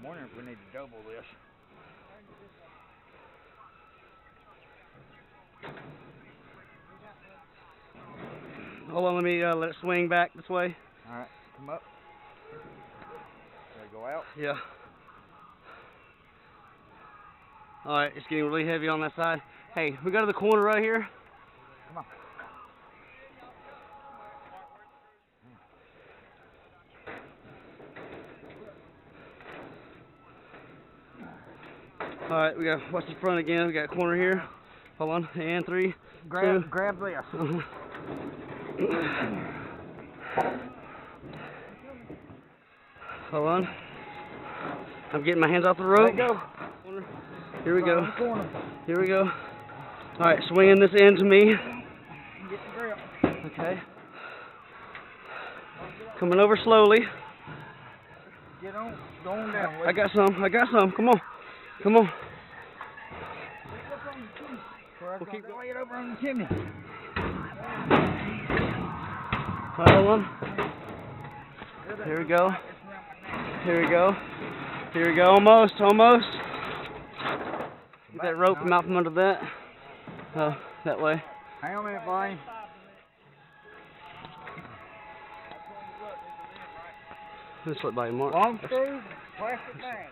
wondering if we need to double this. Hold on, let me let it swing back this way. Alright, come up. Gotta go out. Yeah. Alright, it's getting really heavy on that side. Hey, we go to the corner right here. Come on. Alright, we got watch the front again. We got a corner here. Hold on, and 3, 2. Grab this. Hold on. I'm getting my hands off the rope. Let go. Here we go. Here we go. Alright, swinging this end to me. Get the grip. Okay. Coming over slowly. Get on. Go on down. I got some. I got some. Come on. Come on. We'll keep going. It over on the chimney. Hold on. Here we go. Here we go. Here we go. Almost. Almost. Get that rope out from under that. That way. Hang on a minute, Bonnie. This look by Mark. Long screw, plastic bag.